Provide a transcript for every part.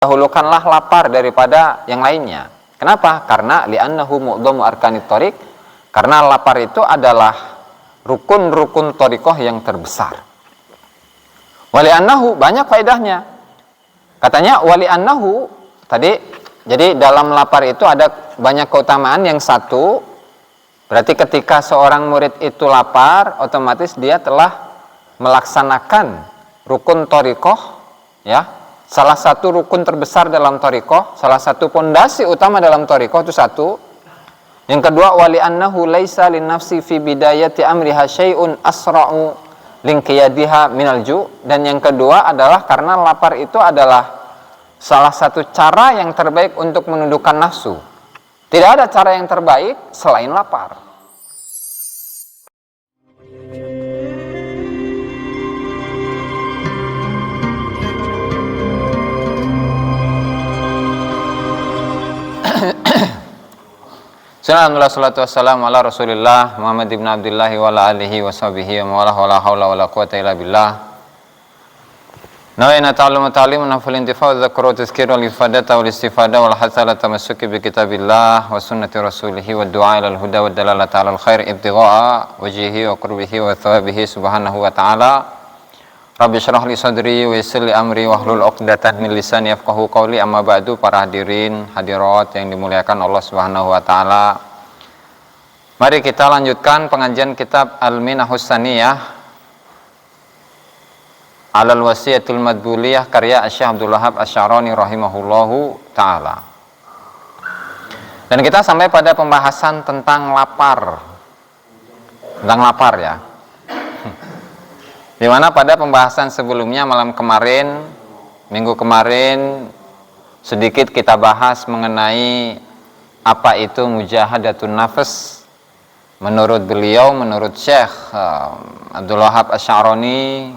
dahulukanlah lapar daripada yang lainnya. Kenapa? Karena li'annahu mu'dhamu arkanit thariq, karena lapar itu adalah rukun-rukun thariqah yang terbesar. Wa li'annahu, banyak faedahnya. Katanya wa li'annahu tadi, jadi dalam lapar itu ada banyak keutamaan. Yang satu, berarti ketika seorang murid itu lapar, otomatis dia telah melaksanakan rukun thariqah, ya. Salah satu rukun terbesar dalam thariqah, salah satu pondasi utama dalam thariqah itu satu. Yang kedua, wali annahu laisa linnafsi fi bidayati amriha syai'un asra'u linqiyadiha minal ju'. Dan yang kedua adalah karena lapar itu adalah salah satu cara yang terbaik untuk menundukkan nafsu. Tidak ada cara yang terbaik selain lapar. Alhamdulillah, salatu wassalamu ala rasulillah Muhammad ibn Abdillahi wa ala alihi wa sahbihi wa la hawla wa la quwata illa billah. Nawayna ta'allum ta'lim naful intifa' wa dhakru tazkir wal ifadata wal istifada wal hasala tamassuki bi kitabillah wa sunnati rasulih wa du'a ila al-huda wa dalalata ala al-khair ibtigha'a wajhihi wa qurbihi wa thawabihi subhanahu wa ta'ala. Rabbi syrah li sadri wa yassir li amri wa hlul 'uqdatan min lisani yafqahu qawli. Amma ba'du, para hadirin hadirat yang dimuliakan Allah Subhanahu wa taala. Mari kita lanjutkan pengajian kitab Al-Minahus Saniyah Alal Wasiyatul Madbuliyah karya Syekh Abdul Wahab Asy-Sya'rani rahimahullahu taala. Dan kita sampai pada pembahasan tentang lapar. Tentang lapar, ya. Di mana pada pembahasan sebelumnya malam kemarin, minggu kemarin, sedikit kita bahas mengenai apa itu mujahadatun nafs. Menurut beliau, menurut Syekh Abdul Wahab Asy-Sya'rani,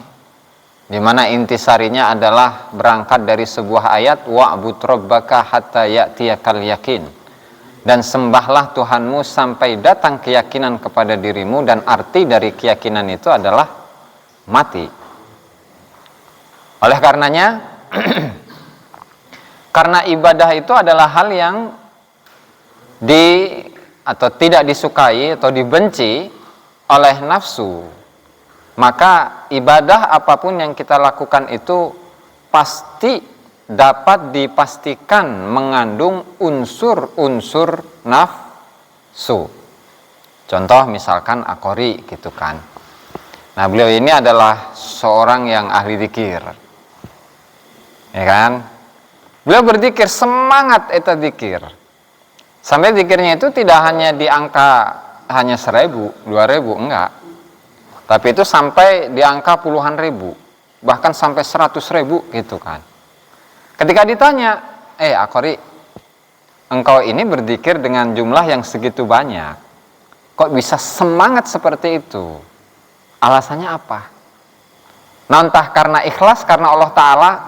di mana intisarinya adalah berangkat dari sebuah ayat, wa'bud rabbaka hatta ya'tiyakal yakin, dan sembahlah Tuhanmu sampai datang keyakinan kepada dirimu. Dan arti dari keyakinan itu adalah mati. Oleh karenanya karena ibadah itu adalah hal yang atau tidak disukai atau dibenci oleh nafsu, maka ibadah apapun yang kita lakukan itu pasti dapat dipastikan mengandung unsur-unsur nafsu. Contoh misalkan akori gitu kan. Nah, beliau ini adalah seorang yang ahli zikir, ya kan? Beliau berzikir, semangat eta zikir, sampai zikirnya itu tidak hanya di angka hanya 1000, 2000, enggak, tapi itu sampai di angka puluhan ribu, bahkan sampai 100.000 gitu kan. Ketika ditanya, Akori, engkau ini berzikir dengan jumlah yang segitu banyak, kok bisa semangat seperti itu? Alasannya apa? Nah, entah karena ikhlas, karena Allah Ta'ala,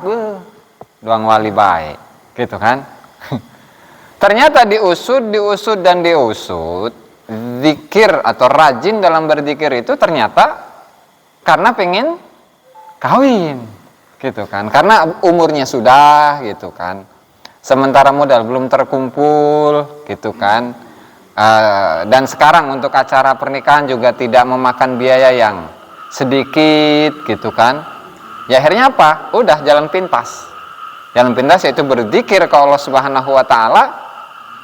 doang wali baik, gitu kan? Ternyata diusut, zikir atau rajin dalam berzikir itu ternyata karena pengen kawin, gitu kan? Karena umurnya sudah, gitu kan? Sementara modal belum terkumpul, gitu kan? Dan sekarang untuk acara pernikahan juga tidak memakan biaya yang sedikit, gitu kan? Ya akhirnya apa? Udah jalan pintas. Jalan pintas yaitu berzikir ke Allah Subhanahu wa taala,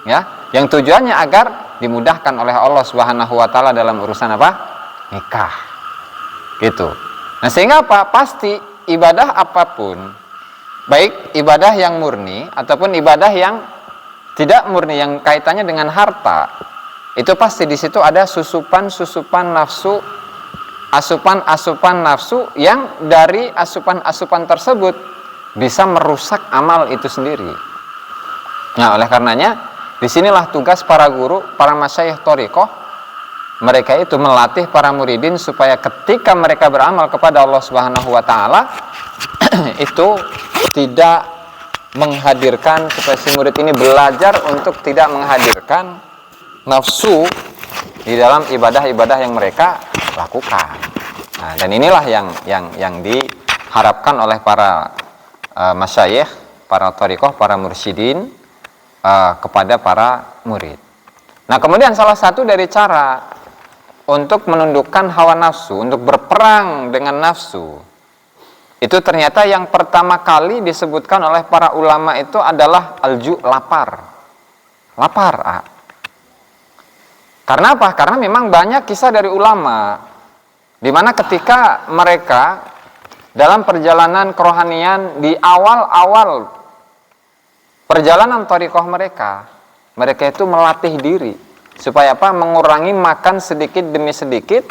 ya, yang tujuannya agar dimudahkan oleh Allah Subhanahu wa taala dalam urusan apa? Nikah. Gitu. Nah, sehingga apa? Pasti ibadah apapun, baik ibadah yang murni ataupun ibadah yang tidak murni, yang kaitannya dengan harta, itu pasti di situ ada susupan-susupan nafsu, asupan-asupan nafsu yang dari asupan-asupan tersebut bisa merusak amal itu sendiri. Nah, oleh karenanya disinilah tugas para guru, para masyayikh thariqah. Mereka itu melatih para muridin supaya ketika mereka beramal kepada Allah Subhanahu wa taala itu tidak menghadirkan, supaya si murid ini belajar untuk tidak menghadirkan nafsu di dalam ibadah-ibadah yang mereka lakukan. Nah, dan inilah yang diharapkan oleh para masyayikh para thariqah, para mursyidin kepada para murid. Nah, kemudian salah satu dari cara untuk menundukkan hawa nafsu, untuk berperang dengan nafsu, itu ternyata yang pertama kali disebutkan oleh para ulama itu adalah alju, lapar. Lapar. Karena apa? Karena memang banyak kisah dari ulama di mana ketika mereka dalam perjalanan kerohanian di awal-awal perjalanan thariqah mereka itu melatih diri supaya apa? Mengurangi makan sedikit demi sedikit,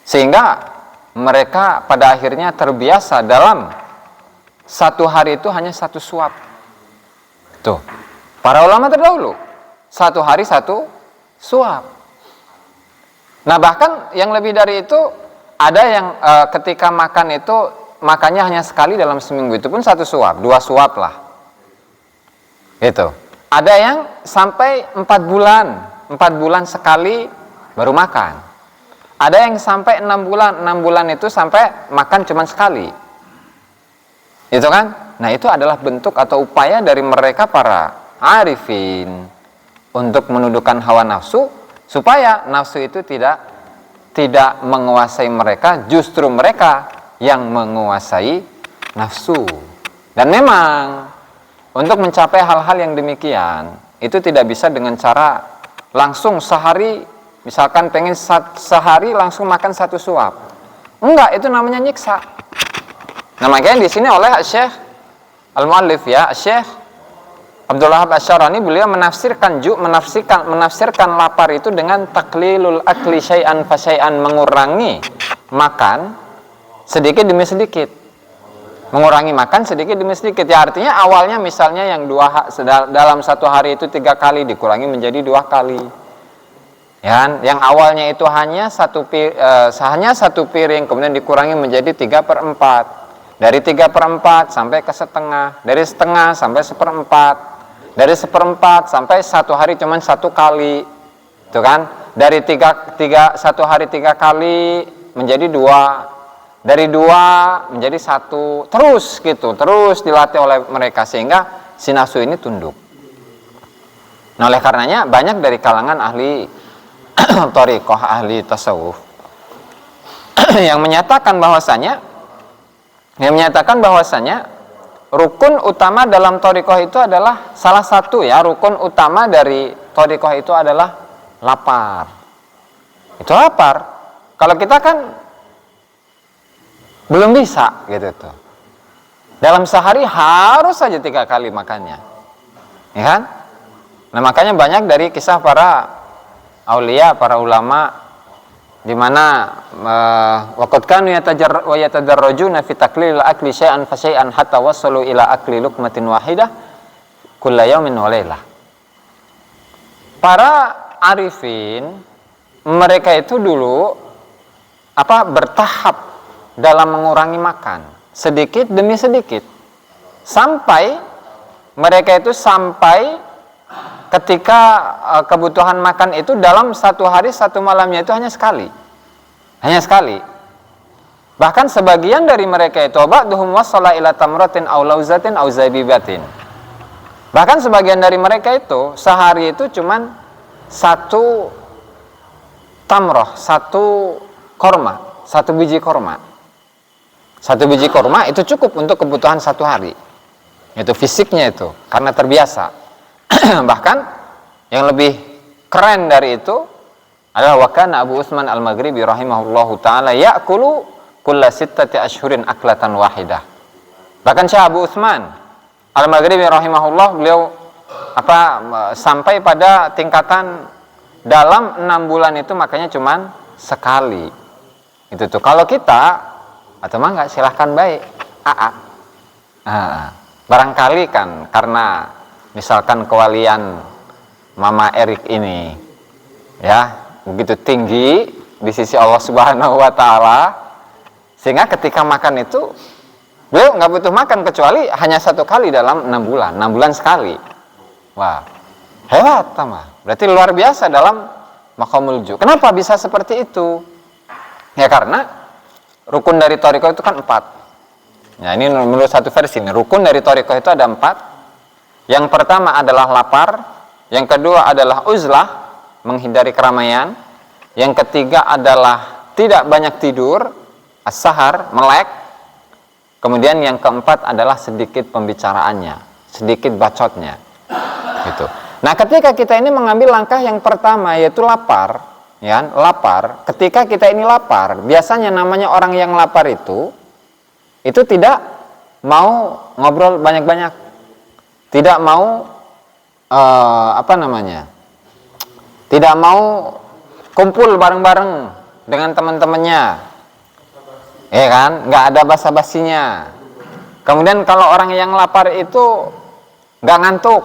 sehingga mereka pada akhirnya terbiasa dalam satu hari itu hanya satu suap. Tuh, para ulama terdahulu satu hari satu suap. Nah, bahkan yang lebih dari itu, ada yang ketika makan itu makannya hanya sekali dalam seminggu, itu pun satu suap, 2 suap lah. Itu. Ada yang sampai 4 bulan sekali baru makan. Ada yang sampai 6 bulan itu sampai makan cuma sekali. Itu kan? Nah, itu adalah bentuk atau upaya dari mereka para arifin untuk menundukkan hawa nafsu, supaya nafsu itu tidak menguasai mereka, justru mereka yang menguasai nafsu. Dan memang untuk mencapai hal-hal yang demikian itu tidak bisa dengan cara langsung sehari, misalkan pengen sehari langsung makan 1 suap. Enggak, itu namanya nyiksa. Nah, makanya di sini oleh Syekh Al-Muallif, ya, Syekh Abdul Wahab Asy-Syarani, beliau menafsirkan lapar itu dengan taklilul akli syai'an fa syai'an, mengurangi makan sedikit demi sedikit. Mengurangi makan sedikit demi sedikit. Ya, artinya awalnya misalnya yang dalam satu hari itu 3 kali dikurangi menjadi 2 kali. Ya, yang awalnya itu hanya satu piring, kemudian dikurangi menjadi 3/4. Dari 3/4 sampai ke setengah, dari setengah sampai 1/4, dari 1/4 sampai satu hari cuman 1 kali, itu kan? Dari satu hari 3 kali menjadi 2, dari 2 menjadi 1, terus gitu, terus dilatih oleh mereka sehingga si nafsu ini tunduk. Nah, oleh karenanya banyak dari kalangan ahli thariqah, ahli tasawuf yang menyatakan bahwasanya rukun utama dalam thariqah itu adalah salah satu, ya, rukun utama dari thariqah itu adalah lapar. Itu lapar. Kalau kita kan belum bisa gitu tuh. Dalam sehari harus saja 3 kali makannya. Ya kan? Nah, makanya banyak dari kisah para aulia, para ulama, di mana waqad kanu yatadarrajuna fi taqlil akli syai'an fa syai'an hatta wasalu ila akli luqmatin wahidah kulla yaumin wa lailah. Para arifin mereka itu dulu bertahap dalam mengurangi makan sedikit demi sedikit, sampai mereka itu ketika kebutuhan makan itu dalam satu hari 1 malamnya itu hanya sekali. Bahkan sebagian dari mereka itu ba'duhum wasala ila tamratin aw lauzatin aw zabibatin. Bahkan sebagian dari mereka itu sehari itu cuman 1 tamroh, 1 korma, 1 biji korma. 1 biji korma itu cukup untuk kebutuhan 1 hari. Itu fisiknya itu, karena terbiasa. Bahkan yang lebih keren dari itu adalah wakana Abu Utsman Al-Maghribi rahimahullahu taala ya'kulu kulla 6 ashhurin aklatan wahidah. Bahkan Syekh Abu Utsman Al-Maghribi rahimahullah, beliau sampai pada tingkatan dalam 6 bulan itu makanya cuman sekali. Itu tuh. Kalau kita atau mah enggak, silahkan baik. Barangkali kan karena misalkan kewalian Mama Erik ini, ya, begitu tinggi di sisi Allah Subhanahu wa taala, sehingga ketika makan itu beliau nggak butuh makan kecuali hanya 1 kali dalam 6 bulan, 6 bulan sekali. Wah, hebat tamah. Berarti luar biasa dalam maqamul ju. Kenapa bisa seperti itu? Ya karena rukun dari thariqah itu kan 4. Nah, ini menurut satu versi. Rukun dari thariqah itu ada 4. Yang pertama adalah lapar, yang kedua adalah uzlah, menghindari keramaian, yang ketiga adalah tidak banyak tidur, as-sahar, melek, kemudian yang keempat adalah sedikit pembicaraannya, sedikit bacotnya, gitu. Nah, ketika kita ini mengambil langkah yang pertama yaitu lapar, ya, lapar. Ketika kita ini lapar, biasanya namanya orang yang lapar itu tidak mau ngobrol banyak-banyak, tidak mau tidak mau kumpul bareng-bareng dengan teman-temannya, ya kan? Nggak ada basa-basinya. Kemudian kalau orang yang lapar itu nggak ngantuk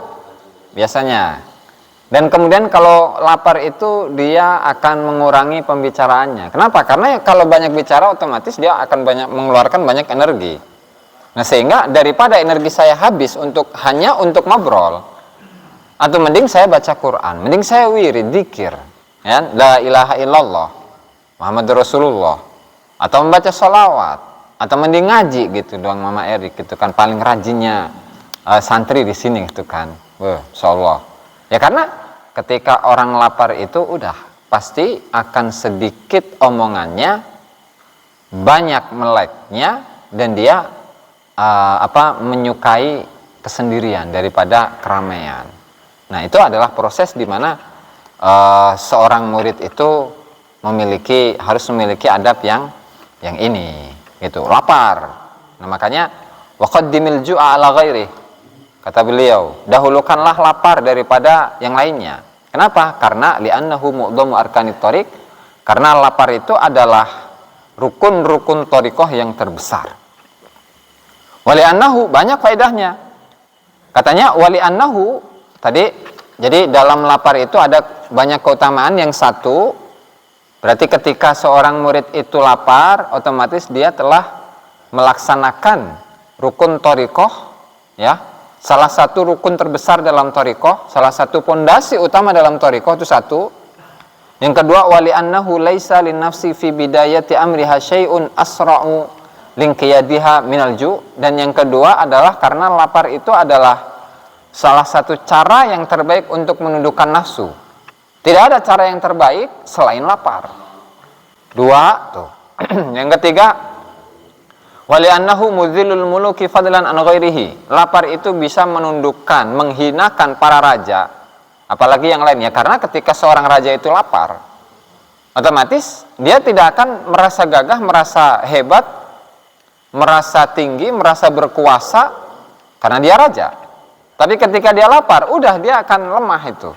biasanya. Dan kemudian kalau lapar itu dia akan mengurangi pembicaraannya. Kenapa? Karena kalau banyak bicara otomatis dia akan mengeluarkan banyak energi. Nah, sehingga daripada energi saya habis hanya untuk ngobrol, atau mending saya baca Quran, mending saya wirid, dzikir, ya, la ilaha illallah, Muhammadur Rasulullah, atau membaca sholawat, atau mending ngaji gitu doang Mama Erik gitu kan, paling rajinnya santri di sini gitu kan. Insyaallah. Ya karena ketika orang lapar itu udah pasti akan sedikit omongannya, banyak meleknya, dan dia menyukai kesendirian daripada keramaian. Nah, itu adalah proses di mana seorang murid itu harus memiliki adab yang ini, gitu, lapar. Nah, makanya waqaddimil ju'a ala ghairi. Kata beliau, dahulukanlah lapar daripada yang lainnya. Kenapa? Karena li'annahu mu'dhamu arkanit thariq. Karena lapar itu adalah rukun-rukun thariqah yang terbesar. Wali'annahu, banyak faedahnya. Katanya wali'annahu tadi, jadi dalam lapar itu ada banyak keutamaan. Yang satu, berarti ketika seorang murid itu lapar, otomatis dia telah melaksanakan rukun thariqah, ya. Salah satu rukun terbesar dalam thariqah, salah satu pondasi utama dalam thariqah itu satu. Yang kedua, wali'annahu laisa linnafsi fi bidayati amriha syai'un asra'u linqiyadiha minal ju'. Dan yang kedua adalah karena lapar itu adalah salah satu cara yang terbaik untuk menundukkan nafsu. Tidak ada cara yang terbaik selain lapar. Dua tuh. Yang ketiga, wali'annahu muzillul muluki fadlan an ghairihi. Lapar itu bisa menundukkan, menghinakan para raja, apalagi yang lainnya. Karena ketika seorang raja itu lapar, otomatis dia tidak akan merasa gagah, merasa hebat, merasa tinggi, merasa berkuasa karena dia raja. Tapi ketika dia lapar, udah dia akan lemah itu.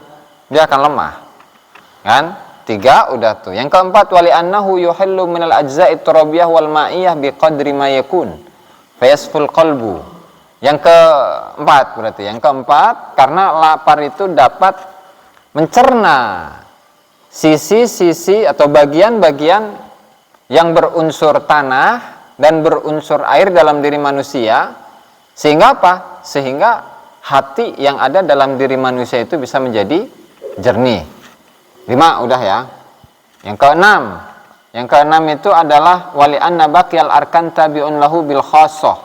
Dia akan lemah. Kan? 3 udah tuh. Yang keempat, wali'annahu yuhillu minal ajza'it turabiyah wal ma'iyah biqadri ma yakun fayasful qalbu. Yang keempat berarti. Yang keempat, karena lapar itu dapat mencerna sisi-sisi atau bagian-bagian yang berunsur tanah dan berunsur air dalam diri manusia. Sehingga apa? Sehingga hati yang ada dalam diri manusia itu bisa menjadi jernih. 5 udah ya. Yang keenam itu adalah wali'anna baqiyal arkan tabi'un lahu bil khassah.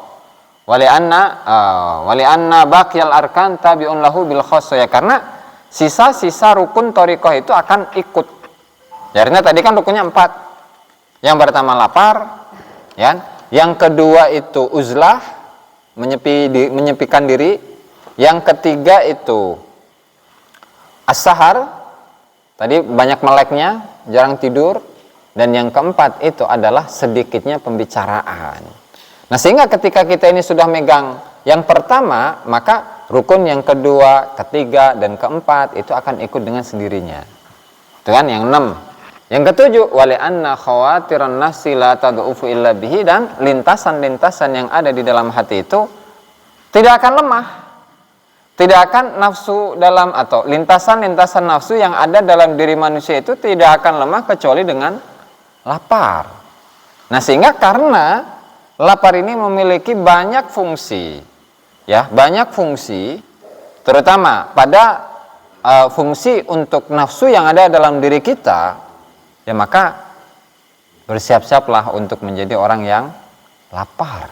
Wali'anna baqiyal arkan tabi'un lahu bil khassah, ya karena sisa-sisa rukun thariqah itu akan ikut. Karena tadi kan rukunnya 4. Yang pertama lapar, ya. Yang kedua itu uzlah, menyepikan diri. Yang ketiga itu as-sahar, tadi banyak meleknya, jarang tidur. Dan yang keempat itu adalah sedikitnya pembicaraan. Nah, sehingga ketika kita ini sudah megang yang pertama, maka rukun yang kedua, ketiga, dan keempat itu akan ikut dengan sendirinya. Itu kan yang 6. Yang ketujuh, wali'anna khawatiran nafsi la tad'ufu illa bihi. Dan lintasan-lintasan yang ada di dalam hati itu tidak akan lemah. Tidak akan nafsu dalam, atau lintasan-lintasan nafsu yang ada dalam diri manusia itu tidak akan lemah kecuali dengan lapar. Nah, sehingga karena lapar ini memiliki banyak fungsi, ya, banyak fungsi, terutama pada fungsi untuk nafsu yang ada dalam diri kita, ya maka bersiap-siaplah untuk menjadi orang yang lapar.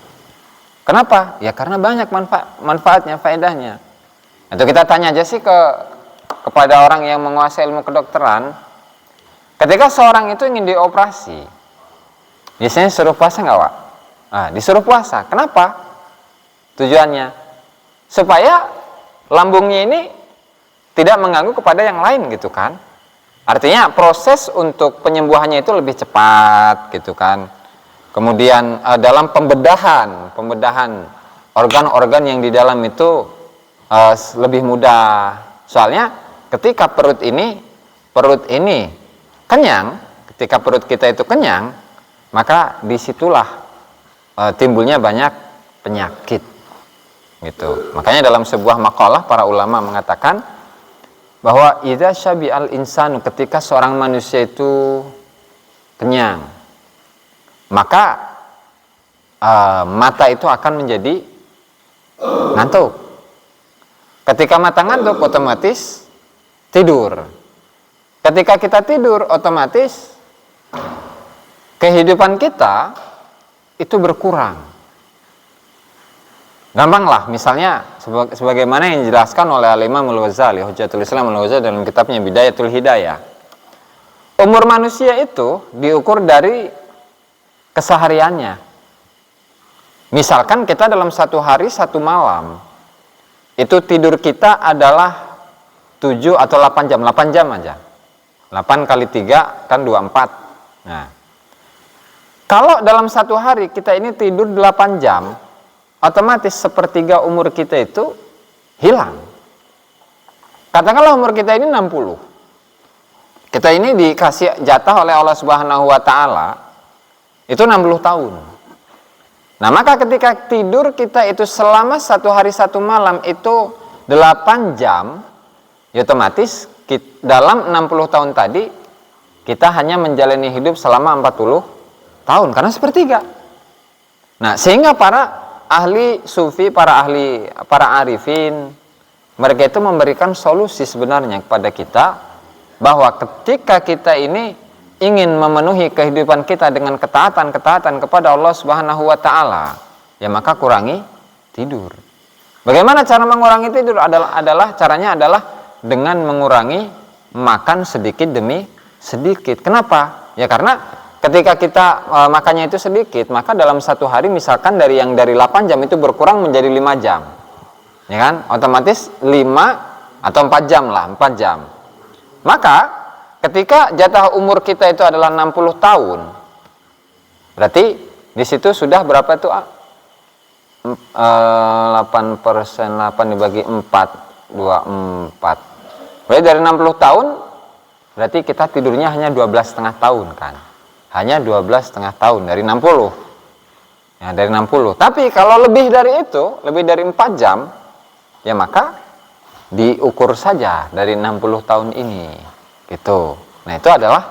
Kenapa? Ya karena banyak manfaatnya, faedahnya. Itu kita tanya aja sih kepada orang yang menguasai ilmu kedokteran. Ketika seorang itu ingin dioperasi, biasanya suruh puasa nggak, Wak? Nah, disuruh puasa. Kenapa? Tujuannya supaya lambungnya ini tidak mengganggu kepada yang lain gitu kan. Artinya proses untuk penyembuhannya itu lebih cepat gitu kan. Kemudian dalam pembedahan organ-organ yang di dalam itu lebih mudah. Soalnya ketika perut ini kenyang, ketika perut kita itu kenyang, maka disitulah timbulnya banyak penyakit gitu. Makanya dalam sebuah makalah para ulama mengatakan bahwa idza syabi'al insanu, ketika seorang manusia itu kenyang, maka mata itu akan menjadi ngantuk. Ketika mata ngantuk, otomatis tidur. Ketika kita tidur, otomatis kehidupan kita itu berkurang. Gampang lah, misalnya sebagaimana yang dijelaskan oleh Al-Imam Al-Ghazali, Hujjatul Islam Al-Ghazali dalam kitabnya Bidayatul Hidayah. Umur manusia itu diukur dari kesehariannya. Misalkan kita dalam satu hari satu malam itu tidur kita adalah 7 atau 8 jam, 8 jam aja. 8 kali 3 kan 24. Nah, kalau dalam satu hari kita ini tidur 8 jam, otomatis sepertiga umur kita itu hilang. Katakanlah umur kita ini 60. Kita ini dikasih jatah oleh Allah Subhanahu wa taala itu 60 tahun. Nah, maka ketika tidur kita itu selama satu hari satu malam itu 8 jam, ya otomatis dalam 60 tahun tadi kita hanya menjalani hidup selama 40 tahun karena sepertiga. Nah, sehingga para ahli sufi, para arifin, mereka itu memberikan solusi sebenarnya kepada kita bahwa ketika kita ini ingin memenuhi kehidupan kita dengan ketaatan kepada Allah Subhanahu wa taala, ya maka kurangi tidur. Bagaimana cara mengurangi tidur? Caranya adalah dengan mengurangi makan sedikit demi sedikit. Kenapa? Ya karena ketika kita makannya itu sedikit, maka dalam satu hari misalkan dari 8 jam itu berkurang menjadi 5 jam. Ya kan? Otomatis 5 atau 4 jam lah, 4 jam. Maka ketika jatah umur kita itu adalah 60 tahun, berarti di situ sudah berapa itu? 8%, 8 dibagi 4, 24. Berarti dari 60 tahun, berarti kita tidurnya hanya 12,5 tahun kan? Hanya 12,5 tahun dari 60. Ya, dari 60. Tapi kalau lebih dari itu, lebih dari 4 jam, ya maka diukur saja dari 60 tahun ini. Gitu. Nah, itu adalah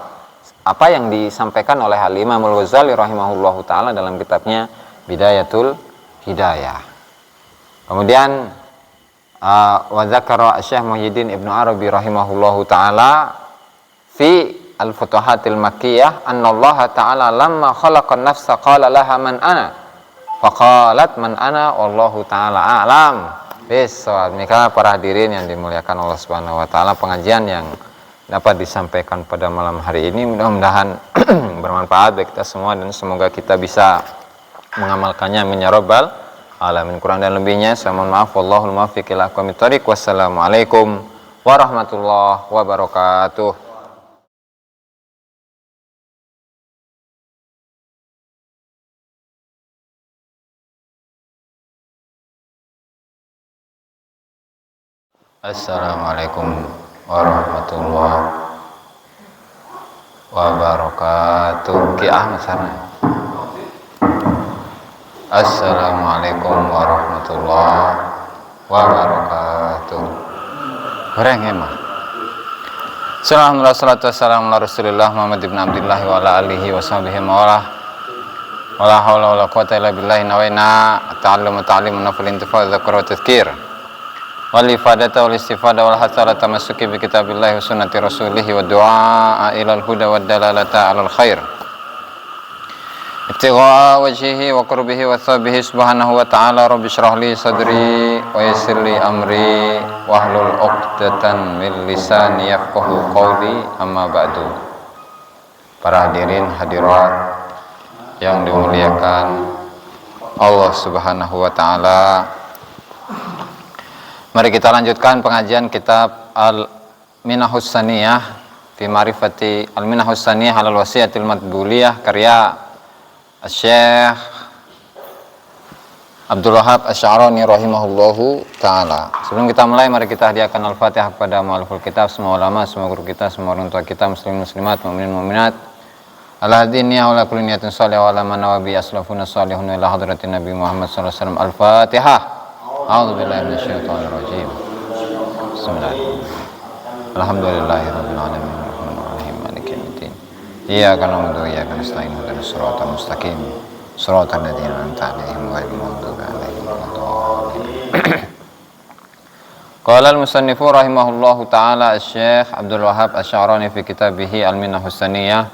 apa yang disampaikan oleh Al-Imam Al-Ghazali rahimahullahu taala dalam kitabnya Bidayatul Hidayah. Kemudian wa dzakara Syekh Muhyiddin Ibnu Arabi rahimahullahu taala fi Al-Futuhatil Makkiyah annallaha ta'ala lamma khalaqan nafsa qala laha man ana faqalat man ana wallahu ta'ala a'lam. Demikianlah para hadirin yang dimuliakan Allah Subhanahu wa taala, pengajian yang dapat disampaikan pada malam hari ini mudah-mudahan bermanfaat bagi kita semua dan semoga kita bisa mengamalkannya amin ya rabbal alamin. Kurang dan lebihnya saya mohon maaf, wallahul muwaffiq ila aqwamit thoriq. Wassalamualaikum warahmatullahi wabarakatuh. Assalamualaikum warahmatullahi wabarakatuh. Ki Ahmad sana. Assalamualaikum warahmatullahi wabarakatuh. Goreng emang. Alhamdulillah salatu wassalamu ala Rasulillah Muhammad ibn Abdullah wa ala alihi wa sahbihi wa la haula wa la quwata illa billah. Nawaina ta'allum nafil intifal dzikr wa tadhkir wal ifadata wal istifada wal hasala tamassuki bi kitabillahi wa sunnati rasulih wa du'a ila al huda wad dalalata ala al khair. ibtigha wajhihi wa qurbihi wa thabihi subhanahu wa ta'ala. Rabbi shrah li sadri wa yassir li amri wahlul 'uqdatan min lisani yafqahu qawli. Amma ba'du. Para hadirin hadirat yang dimuliakan Allah Subhanahu wa ta'ala, mari kita lanjutkan pengajian kitab Al-Minahus Saniyah fi Ma'rifati Al-Minahus Saniyah alal Wasiyatil Matbuliyah karya Syekh Abdul Wahab Asy'arani rahimahullahu ta'ala. Sebelum kita mulai, mari kita hadiahkan Al-Fatihah kepada mu'alliful kitab, semua ulama, semua guru kita, semua orang tua kita, muslim muslimat, mu'minin mu'minat, ala hadiniyah wa ala kulli niyatin salih wa ala man nawabi aslafuna salihun ila hadratin Nabi Muhammad sallallahu alaihi wasallam. Al-Fatihah. A'udzubillahi minasyaitonir rajim. Bismillahirrahmanirrahim. Alhamdulillahirabbil alamin. Arrahmanirrahim. Maliki yaumiddin. Iyyaka na'budu wa iyyaka nasta'in. Ihdinas siratal mustaqim. Siratal ladzina an'amta 'alaihim ghairil maghdubi 'alaihim waladdallin. Qala al-musannifu rahimahullahu ta'ala Asy-Syaikh Abdul Wahab Asy'arani fi kitabih Al-Minahus Saniyah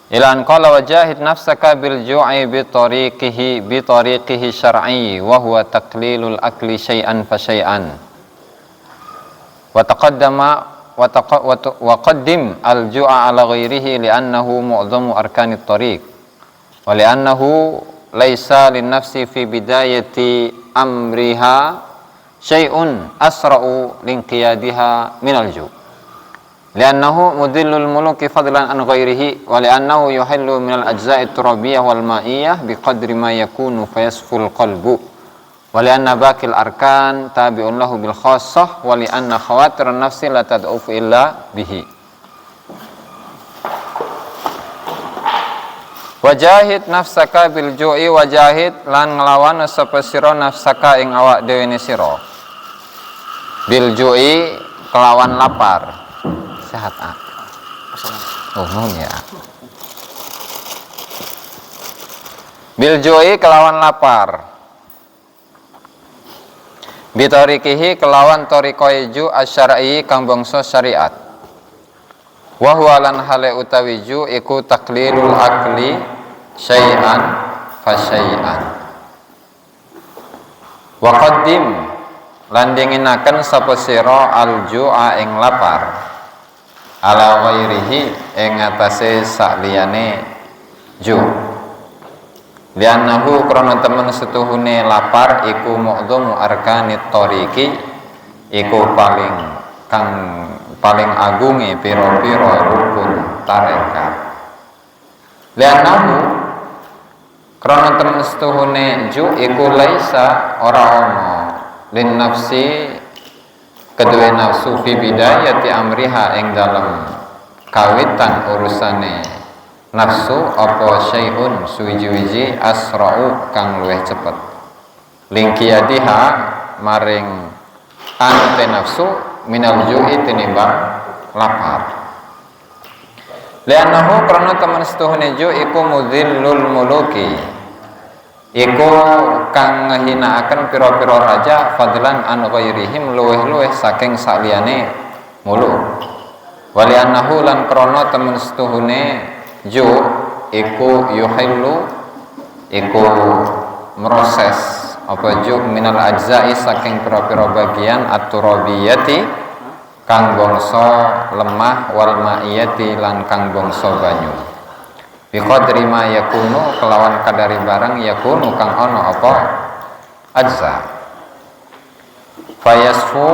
ila an qala wajahid nafsaka bil ju'i bi tariqihi syar'i wa huwa taqlilul akli syai'an fa syai'an wa qaddim al ju'a ala ghairihi li'annahu mu'dhamu arkanit tariq wa li'annahu laysa lin nafsi fi bidayati amriha syai'un asra'u linqiyadiha minal ju' li'annahu mudillul muluki fadlan an ghairihi wa li'annahu yuhillu minal ajza'it turabiyyah wal ma'iyyah biqadri ma yakunu fayasful qalbu wa li'anna baqil arkan tabi'un lahu bil khassah wa li'anna khawatir nafsi la tad'uf illa bihi. Wajahid nafsaka bil ju'i, wajahid lan nglawan sapa sira nafsaka ing awak dhewe ne sira bil ju'i kelawan lapar. Sehat ah. Umum ya. Bil ju'i kelawan lapar. Bitarikihi kelawan tariqai ju asyar'i kang bangsa syariat. Wa huwa lan hale utawi ju iku taklilul akli syai'an fa syai'an. Wa qaddim lan dinginaken sapa sira al ju'a ing lapar ala ghairihi ing atase sakliyane ju. Li'annahu krana temen setuhune lapar iku mu'dhamu arkanit tariqi, iku paling agunge pira-pira rukun tarekat. Li'annahu krana temen setuhune ju iku laisa ora ana lin nafsi kedue nafsu fi bidayati amriha ing dalem kawitan urusane nafsu apa syai'un suwiji-wiji asra'u kang luwih cepet lingkiyadiha maring anute nafsu minal ju'i tinimbang lapar. Li'annahu karena teman setuhune ju iku mudhillul muluki, iku kang nghinaaken pira-pira raja fadlan an ghairihim luwih-luwih saking saliyane muluk. Wali'annahu lan krana temen setuhune ju iku yuhillu iku meroses apa ju minal ajza'i saking pira-pira bagian at-turabiyati kang bangsa lemah wal ma'iyati lan kang bangsa banyu biqadri ma yakunu kelawan kadari barang yakunu kang ana apa ajza fayasfu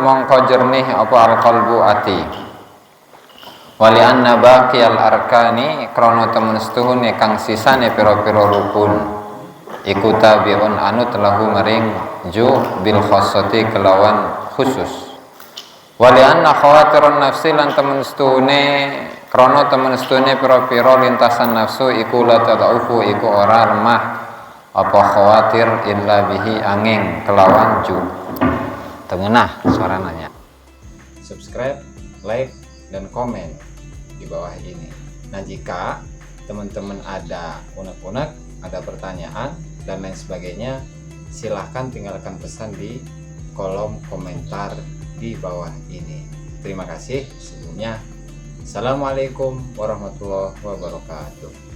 mongko jernih apa al-qalbu ati. Wali anna baqiyal arkani krana temen setuhune kang sisane pira-pira rukun iku tabiun anut lahu maring ju bil khassati kelawan khusus. Wali anna khawatirun nafsi lan temen setuhune krana temen setuhune pira-pira lintasan nafsu iku la tadaufu iku ora lemah apa khawatir illa bihi angin kelawan ju. Tengenah suara nanya. Subscribe, like dan komen di bawah ini. Nah, jika teman-teman ada unek-unek, ada pertanyaan dan lain sebagainya, silahkan tinggalkan pesan di kolom komentar di bawah ini. Terima kasih sebelumnya. Assalamualaikum warahmatullahi wabarakatuh.